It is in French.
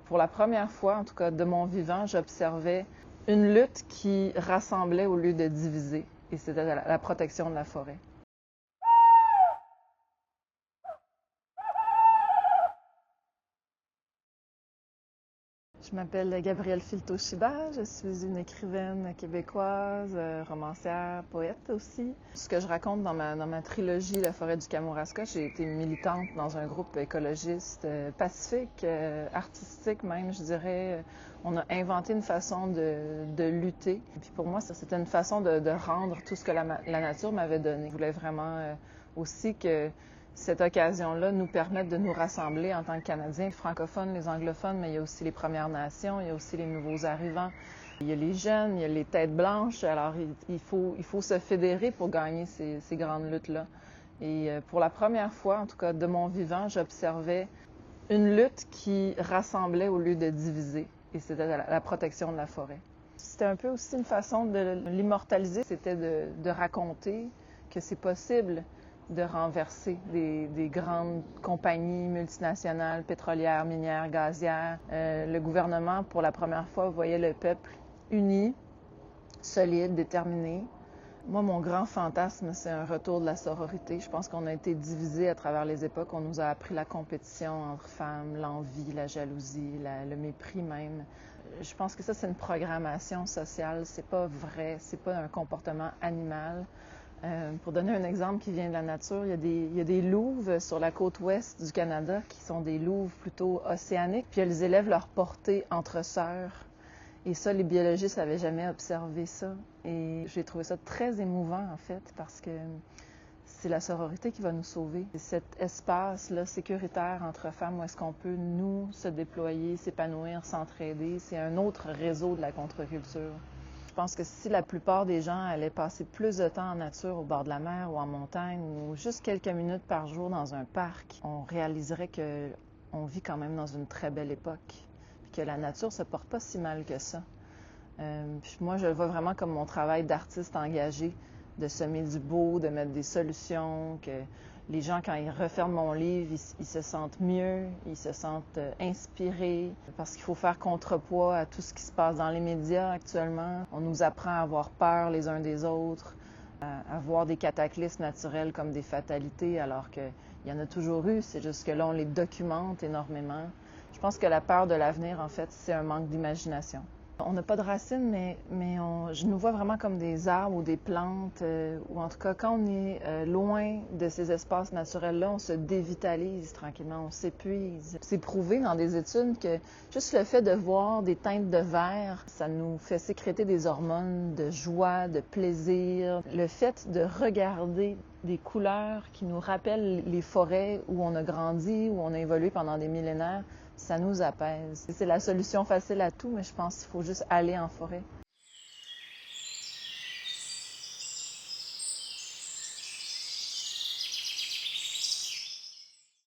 Pour la première fois, en tout cas de mon vivant, j'observais une lutte qui rassemblait au lieu de diviser, et c'était la protection de la forêt. Je m'appelle Gabrielle Filto-Chiba, je suis une écrivaine québécoise, romancière, poète aussi. Ce que je raconte dans ma trilogie La forêt du Kamouraska, j'ai été militante dans un groupe écologiste pacifique, artistique même, je dirais. On a inventé une façon de lutter. Et puis pour moi, c'était une façon de rendre tout ce que la nature m'avait donné. Je voulais vraiment aussi que cette occasion-là nous permette de nous rassembler en tant que Canadiens, les francophones, les anglophones, mais il y a aussi les Premières Nations, il y a aussi les nouveaux arrivants, il y a les jeunes, il y a les têtes blanches. Alors il faut se fédérer pour gagner ces grandes luttes-là. Et pour la première fois, en tout cas de mon vivant, j'observais une lutte qui rassemblait au lieu de diviser, et c'était la protection de la forêt. C'était un peu aussi une façon de l'immortaliser, c'était de raconter que c'est possible de renverser des grandes compagnies multinationales, pétrolières, minières, gazières. Le gouvernement, pour la première fois, voyait le peuple uni, solide, déterminé. Moi, mon grand fantasme, c'est un retour de la sororité. Je pense qu'on a été divisés à travers les époques. On nous a appris la compétition entre femmes, l'envie, la jalousie, le mépris même. Je pense que ça, c'est une programmation sociale. C'est pas vrai, c'est pas un comportement animal. Pour donner un exemple qui vient de la nature, il y a des louves sur la côte ouest du Canada qui sont des louves plutôt océaniques, puis elles élèvent leur portée entre sœurs. Et ça, les biologistes n'avaient jamais observé ça. Et j'ai trouvé ça très émouvant, en fait, parce que c'est la sororité qui va nous sauver. C'est cet espace-là sécuritaire entre femmes où est-ce qu'on peut, nous, se déployer, s'épanouir, s'entraider. C'est un autre réseau de la contre-culture. Je pense que si la plupart des gens allaient passer plus de temps en nature, au bord de la mer ou en montagne, ou juste quelques minutes par jour dans un parc, on réaliserait qu'on vit quand même dans une très belle époque, puis que la nature se porte pas si mal que ça. Puis moi, je le vois vraiment comme mon travail d'artiste engagé, de semer du beau, de mettre des solutions, que les gens, quand ils referment mon livre, ils se sentent mieux, ils se sentent inspirés, parce qu'il faut faire contrepoids à tout ce qui se passe dans les médias actuellement. On nous apprend à avoir peur les uns des autres, à voir des cataclysmes naturels comme des fatalités, alors qu'il y en a toujours eu, c'est juste que là, on les documente énormément. Je pense que la peur de l'avenir, en fait, c'est un manque d'imagination. On n'a pas de racines, mais je nous vois vraiment comme des arbres ou des plantes, ou en tout cas, quand on est loin de ces espaces naturels-là, on se dévitalise tranquillement, on s'épuise. C'est prouvé dans des études que juste le fait de voir des teintes de vert, ça nous fait sécréter des hormones de joie, de plaisir. Le fait de regarder des couleurs qui nous rappellent les forêts où on a grandi, où on a évolué pendant des millénaires, ça nous apaise. C'est la solution facile à tout, mais je pense qu'il faut juste aller en forêt.